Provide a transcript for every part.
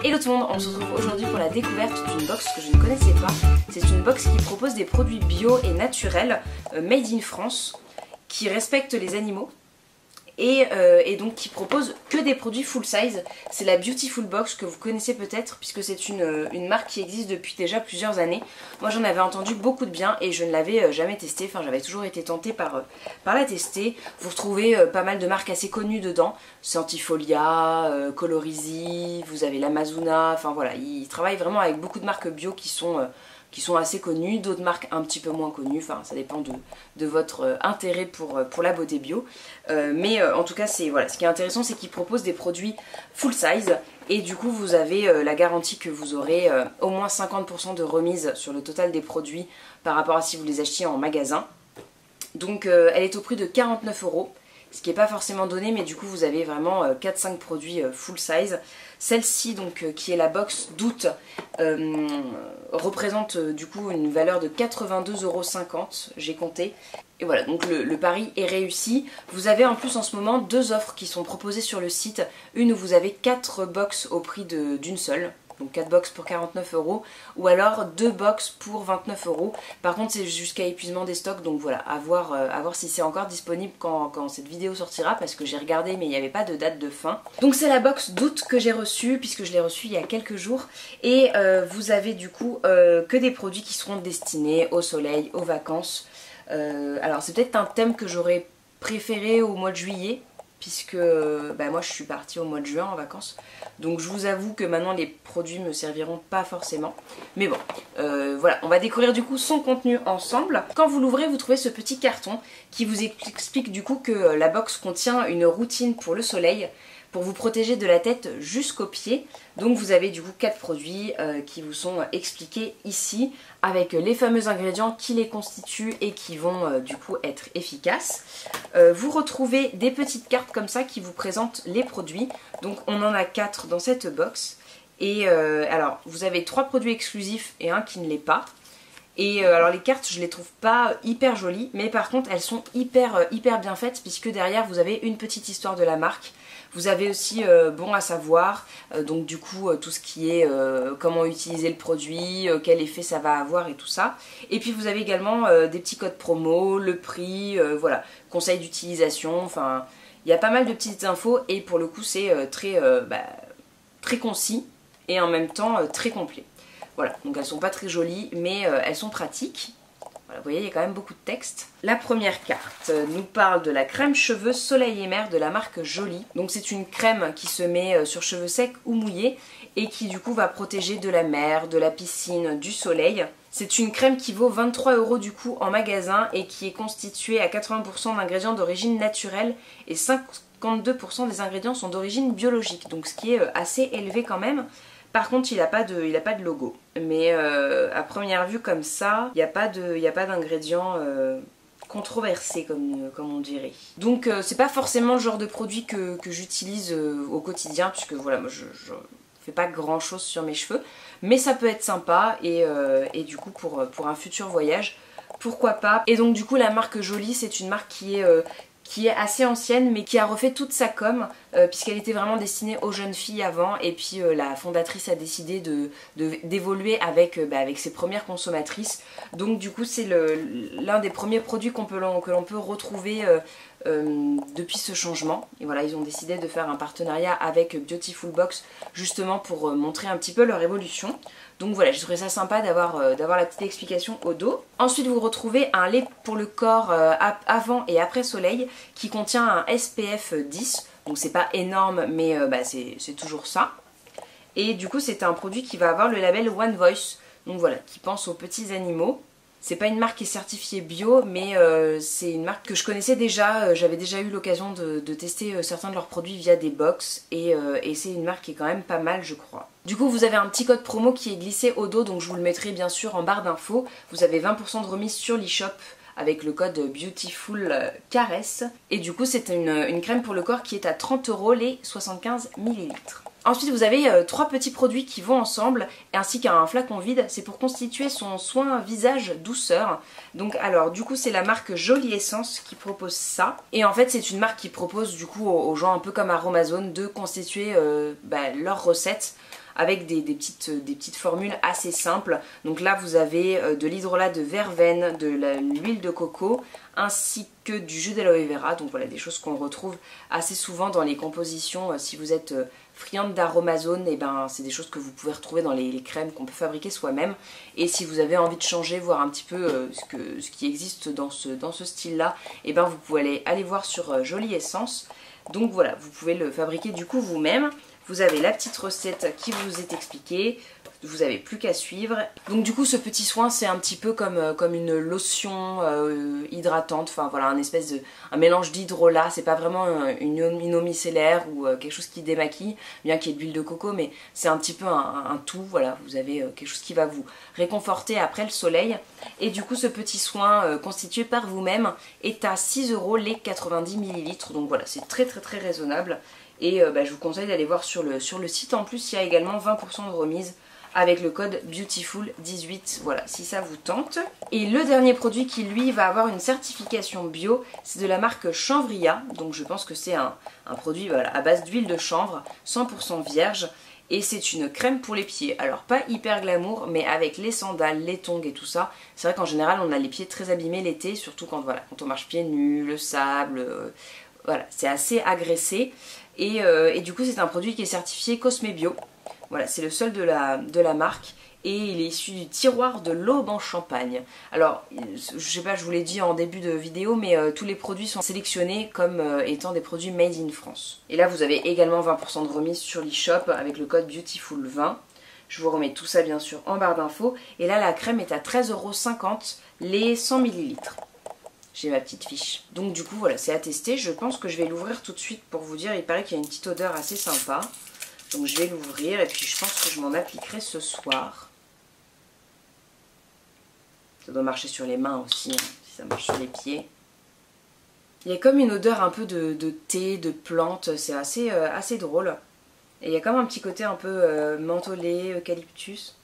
Hello tout le monde, on se retrouve aujourd'hui pour la découverte d'une box que je ne connaissais pas. C'est une box qui propose des produits bio et naturels, made in France, qui respectent les animaux. Et donc qui propose que des produits full size. C'est la Beautiful Box que vous connaissez peut-être puisque c'est une marque qui existe depuis déjà plusieurs années. Moi j'en avais entendu beaucoup de bien et je ne l'avais jamais testé, enfin j'avais toujours été tentée par la tester. Vous retrouvez pas mal de marques assez connues dedans, Scientifolia, Colorizi, vous avez l'Amazona, enfin voilà, ils travaillent vraiment avec beaucoup de marques bio qui sont assez connues, d'autres marques un petit peu moins connues, enfin ça dépend de votre intérêt pour la beauté bio. Mais en tout cas, voilà, ce qui est intéressant, c'est qu'ils proposent des produits full size et du coup vous avez la garantie que vous aurez au moins 50% de remise sur le total des produits par rapport à si vous les achetiez en magasin. Donc elle est au prix de 49 €. Ce qui n'est pas forcément donné, mais du coup vous avez vraiment 4-5 produits full size. Celle-ci, donc qui est la box d'août, représente du coup une valeur de 82,50 €, j'ai compté. Et voilà, donc le pari est réussi. Vous avez en plus en ce moment deux offres qui sont proposées sur le site. Une où vous avez 4 box au prix d'une seule. Donc 4 box pour 49 €, ou alors 2 box pour 29 €. Par contre c'est jusqu'à épuisement des stocks, donc voilà, à voir si c'est encore disponible quand cette vidéo sortira, parce que j'ai regardé mais il n'y avait pas de date de fin. Donc c'est la box d'août que j'ai reçue, puisque je l'ai reçue il y a quelques jours, et vous avez du coup que des produits qui seront destinés au soleil, aux vacances. Alors c'est peut-être un thème que j'aurais préféré au mois de juillet, puisque moi je suis partie au mois de juin en vacances, donc je vous avoue que maintenant les produits me serviront pas forcément, mais bon, voilà, on va découvrir du coup son contenu ensemble. Quand vous l'ouvrez, vous trouvez ce petit carton qui vous explique du coup que la box contient une routine pour le soleil, pour vous protéger de la tête jusqu'aux pieds. Donc vous avez du coup 4 produits qui vous sont expliqués ici, avec les fameux ingrédients qui les constituent et qui vont du coup être efficaces. Vous retrouvez des petites cartes comme ça qui vous présentent les produits. Donc on en a 4 dans cette box. Et alors vous avez 3 produits exclusifs et un qui ne l'est pas. Et alors les cartes, je les trouve pas hyper jolies, mais par contre elles sont hyper bien faites, puisque derrière vous avez une petite histoire de la marque. Vous avez aussi bon à savoir, donc du coup tout ce qui est comment utiliser le produit, quel effet ça va avoir et tout ça. Et puis vous avez également des petits codes promo, le prix, voilà, conseils d'utilisation, enfin il y a pas mal de petites infos et pour le coup c'est très concis et en même temps très complet. Voilà, donc elles sont pas très jolies, mais elles sont pratiques. Voilà, vous voyez, il y a quand même beaucoup de texte. La première carte nous parle de la crème cheveux Soleil et Mer de la marque Jolie. Donc c'est une crème qui se met sur cheveux secs ou mouillés et qui du coup va protéger de la mer, de la piscine, du soleil. C'est une crème qui vaut 23 € du coup en magasin et qui est constituée à 80% d'ingrédients d'origine naturelle et 52% des ingrédients sont d'origine biologique. Donc ce qui est assez élevé quand même. Par contre, il n'a pas de logo. Mais à première vue, comme ça, il n'y a pas d'ingrédients controversés, comme on dirait. Donc, c'est pas forcément le genre de produit que j'utilise au quotidien, puisque voilà, moi je fais pas grand chose sur mes cheveux. Mais ça peut être sympa, et du coup, pour un futur voyage, pourquoi pas. Et donc, du coup, la marque Jolie, c'est une marque qui est assez ancienne mais qui a refait toute sa com puisqu'elle était vraiment destinée aux jeunes filles avant, et puis la fondatrice a décidé d'évoluer avec ses premières consommatrices. Donc du coup c'est l'un des premiers produits que l'on peut retrouver depuis ce changement. Et voilà, ils ont décidé de faire un partenariat avec Beautiful Box justement pour montrer un petit peu leur évolution. Donc voilà, j'ai trouvé ça sympa d'avoir la petite explication au dos. Ensuite vous retrouvez un lait pour le corps avant et après soleil qui contient un SPF 10. Donc c'est pas énorme, mais c'est toujours ça. Et du coup c'est un produit qui va avoir le label One Voice. Donc voilà, qui pense aux petits animaux. C'est pas une marque qui est certifiée bio, mais c'est une marque que je connaissais déjà. J'avais déjà eu l'occasion de tester certains de leurs produits via des box, et c'est une marque qui est quand même pas mal, je crois. Du coup, vous avez un petit code promo qui est glissé au dos, donc je vous le mettrai bien sûr en barre d'infos. Vous avez 20% de remise sur l'e-shop avec le code Beautiful Caress. Et du coup, c'est une crème pour le corps qui est à 30 € les 75 ml. Ensuite vous avez 3 petits produits qui vont ensemble, ainsi qu'un flacon vide. C'est pour constituer son soin visage douceur. Donc alors du coup c'est la marque Jolie Essence qui propose ça. Et en fait c'est une marque qui propose du coup aux gens un peu comme Aromazone de constituer leurs recettes avec des petites formules assez simples. Donc là vous avez de l'hydrolat de verveine, de l'huile de coco ainsi que du jus d'aloe vera. Donc voilà, des choses qu'on retrouve assez souvent dans les compositions. Si vous êtes friande d'aromazone, et ben c'est des choses que vous pouvez retrouver dans les crèmes qu'on peut fabriquer soi-même. Et si vous avez envie de changer, voir un petit peu ce qui existe dans ce style là, et ben vous pouvez aller voir sur Jolie Essence. Donc voilà, vous pouvez le fabriquer du coup vous-même. Vous avez la petite recette qui vous est expliquée, vous n'avez plus qu'à suivre. Donc du coup ce petit soin c'est un petit peu comme une lotion hydratante, enfin voilà, un mélange d'hydrolat. C'est pas vraiment une eau micellaire ou quelque chose qui démaquille, bien qu'il y ait de l'huile de coco, mais c'est un petit peu un tout. Voilà, vous avez quelque chose qui va vous réconforter après le soleil. Et du coup ce petit soin constitué par vous-même est à 6 € les 90 ml. Donc voilà, c'est très raisonnable. Et je vous conseille d'aller voir sur le site. En plus il y a également 20% de remise avec le code Beautiful18, voilà, si ça vous tente. Et le dernier produit qui lui va avoir une certification bio, c'est de la marque Chanvria. Donc je pense que c'est un produit voilà, à base d'huile de chanvre, 100% vierge. Et c'est une crème pour les pieds. Alors pas hyper glamour, mais avec les sandales, les tongs et tout ça, c'est vrai qu'en général on a les pieds très abîmés l'été, surtout quand on marche pieds nus, le sable, voilà, c'est assez agressé. Et du coup c'est un produit qui est certifié Cosme Bio. Voilà, c'est le seul de la marque et il est issu du tiroir de l'Aube en Champagne. Alors, je sais pas, je vous l'ai dit en début de vidéo, mais tous les produits sont sélectionnés comme étant des produits made in France. Et là, vous avez également 20% de remise sur l'e-shop avec le code Beautiful20. Je vous remets tout ça bien sûr en barre d'infos. Et là, la crème est à 13,50 € les 100 ml. J'ai ma petite fiche. Donc du coup, voilà, c'est à tester. Je pense que je vais l'ouvrir tout de suite pour vous dire. Il paraît qu'il y a une petite odeur assez sympa. Donc je vais l'ouvrir et puis je pense que je m'en appliquerai ce soir. Ça doit marcher sur les mains aussi, hein, si ça marche sur les pieds. Il y a comme une odeur un peu de thé, de plante, c'est assez drôle. Et il y a comme un petit côté un peu mentholé, eucalyptus.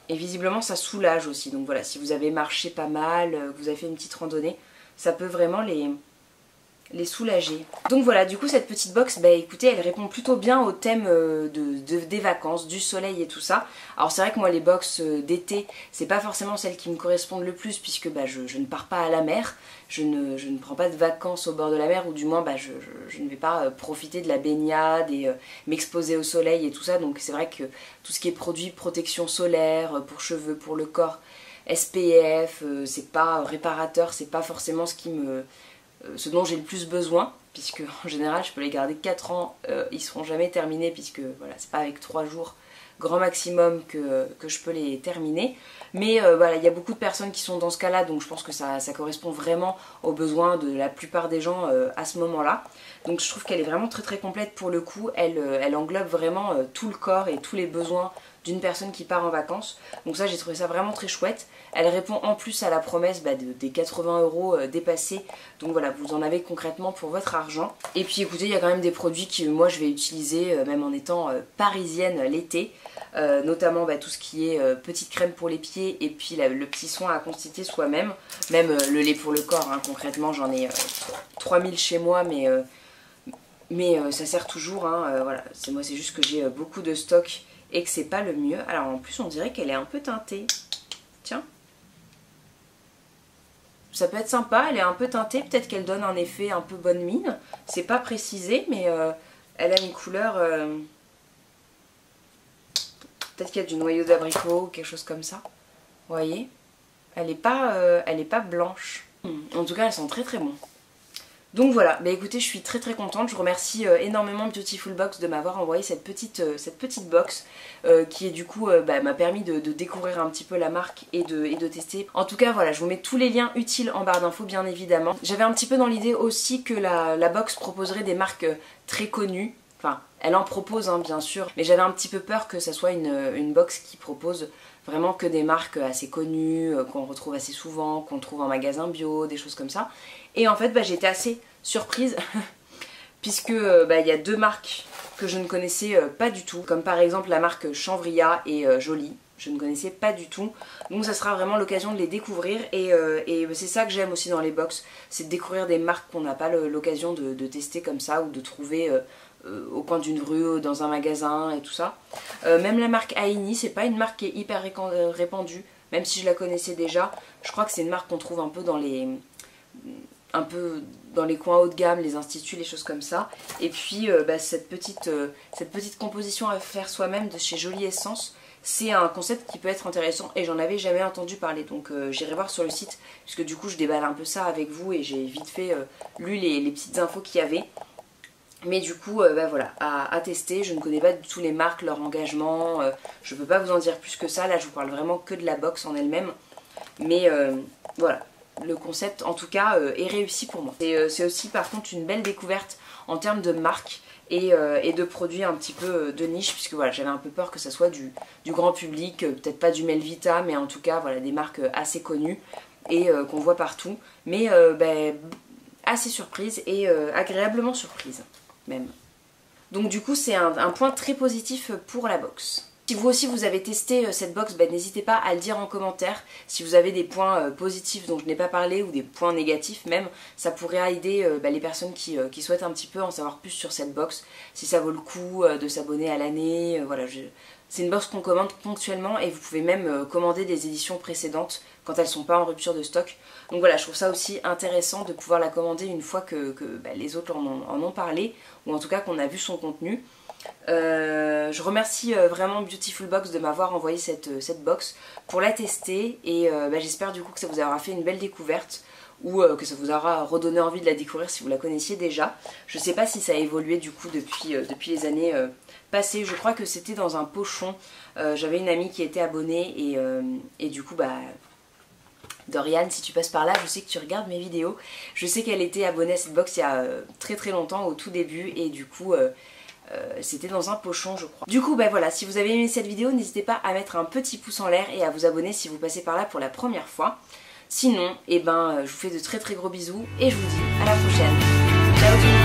Et visiblement ça soulage aussi, donc voilà, si vous avez marché pas mal, que vous avez fait une petite randonnée, ça peut vraiment les soulager. Donc voilà, du coup cette petite box, bah écoutez, elle répond plutôt bien au thème des vacances, du soleil et tout ça. Alors c'est vrai que moi les box d'été, c'est pas forcément celles qui me correspondent le plus, puisque bah, je ne pars pas à la mer, je ne prends pas de vacances au bord de la mer, ou du moins bah, je ne vais pas profiter de la baignade et m'exposer au soleil et tout ça. Donc c'est vrai que tout ce qui est produit protection solaire, pour cheveux, pour le corps, SPF, c'est pas réparateur, c'est pas forcément ce dont j'ai le plus besoin, puisque en général je peux les garder 4 ans, ils seront jamais terminés, puisque voilà, c'est pas avec 3 jours grand maximum que je peux les terminer. Mais voilà, il y a beaucoup de personnes qui sont dans ce cas là, donc je pense que ça correspond vraiment aux besoins de la plupart des gens à ce moment là. Donc je trouve qu'elle est vraiment très complète pour le coup. Elle englobe vraiment tout le corps et tous les besoins d'une personne qui part en vacances. Donc ça, j'ai trouvé ça vraiment très chouette. Elle répond en plus à la promesse des 80 € dépassés. Donc voilà, vous en avez concrètement pour votre argent. Et puis écoutez, il y a quand même des produits que moi je vais utiliser même en étant parisienne l'été. Notamment tout ce qui est petite crème pour les pieds et puis le petit soin à constituer soi-même. Même le lait pour le corps, hein, concrètement j'en ai 3000 chez moi, mais ça sert toujours, hein, voilà. Moi c'est juste que j'ai beaucoup de stock et que c'est pas le mieux. Alors en plus on dirait qu'elle est un peu teintée. Tiens. Ça peut être sympa, elle est un peu teintée, peut-être qu'elle donne un effet un peu bonne mine. C'est pas précisé, mais elle a une couleur... Peut-être qu'il y a du noyau d'abricot ou quelque chose comme ça. Vous voyez, elle est pas blanche. En tout cas, elles sont très bon. Donc voilà, bah écoutez, je suis très contente. Je remercie énormément Beautiful Box de m'avoir envoyé cette petite box qui est du coup m'a permis de découvrir un petit peu la marque et de tester. En tout cas voilà, je vous mets tous les liens utiles en barre d'infos bien évidemment. J'avais un petit peu dans l'idée aussi que la box proposerait des marques très connues. Enfin, elle en propose hein, bien sûr, mais j'avais un petit peu peur que ça soit une box qui propose vraiment que des marques assez connues, qu'on retrouve assez souvent, qu'on trouve en magasin bio, des choses comme ça. Et en fait j'étais assez surprise puisque il y a 2 marques que je ne connaissais pas du tout, comme par exemple la marque Chanvria et Jolie. Je ne connaissais pas du tout, donc ça sera vraiment l'occasion de les découvrir et c'est ça que j'aime aussi dans les box, c'est de découvrir des marques qu'on n'a pas l'occasion de tester comme ça ou de trouver au coin d'une rue, dans un magasin et tout ça. Même la marque Aini, c'est pas une marque qui est hyper répandue, même si je la connaissais déjà. Je crois que c'est une marque qu'on trouve un peu dans les coins haut de gamme, les instituts, les choses comme ça. Et puis cette petite composition à faire soi-même de chez Jolie Essence, c'est un concept qui peut être intéressant et j'en avais jamais entendu parler, donc j'irai voir sur le site, puisque du coup je déballe un peu ça avec vous et j'ai vite fait lu les petites infos qu'il y avait. Mais du coup, voilà, à tester. Je ne connais pas du tout les marques, leur engagement. Je ne peux pas vous en dire plus que ça. Là, je vous parle vraiment que de la box en elle-même. Mais voilà, le concept, en tout cas, est réussi pour moi. C'est aussi, par contre, une belle découverte en termes de marque et de produits un petit peu de niche. Puisque voilà, j'avais un peu peur que ça soit du grand public. Peut-être pas du Melvita, mais en tout cas, voilà, des marques assez connues et qu'on voit partout. Mais assez surprise et agréablement surprise. Même. Donc du coup c'est un point très positif pour la box. Si vous aussi vous avez testé cette box, n'hésitez pas à le dire en commentaire. Si vous avez des points positifs dont je n'ai pas parlé ou des points négatifs même, ça pourrait aider les personnes qui souhaitent un petit peu en savoir plus sur cette box. Si ça vaut le coup de s'abonner à l'année, voilà. C'est une box qu'on commande ponctuellement et vous pouvez même commander des éditions précédentes quand elles ne sont pas en rupture de stock. Donc voilà, je trouve ça aussi intéressant de pouvoir la commander une fois que les autres en ont parlé, ou en tout cas qu'on a vu son contenu. Je remercie vraiment Beautiful Box de m'avoir envoyé cette box pour la tester et j'espère du coup que ça vous aura fait une belle découverte ou que ça vous aura redonné envie de la découvrir si vous la connaissiez déjà. Je sais pas si ça a évolué du coup depuis les années passées. Je crois que c'était dans un pochon. J'avais une amie qui était abonnée et du coup Dorian, si tu passes par là, je sais que tu regardes mes vidéos. Je sais qu'elle était abonnée à cette box il y a très très longtemps, au tout début, et du coup c'était dans un pochon je crois. Du coup voilà, si vous avez aimé cette vidéo, n'hésitez pas à mettre un petit pouce en l'air et à vous abonner si vous passez par là pour la première fois. Sinon, je vous fais de très très gros bisous et je vous dis à la prochaine. Ciao tout le monde.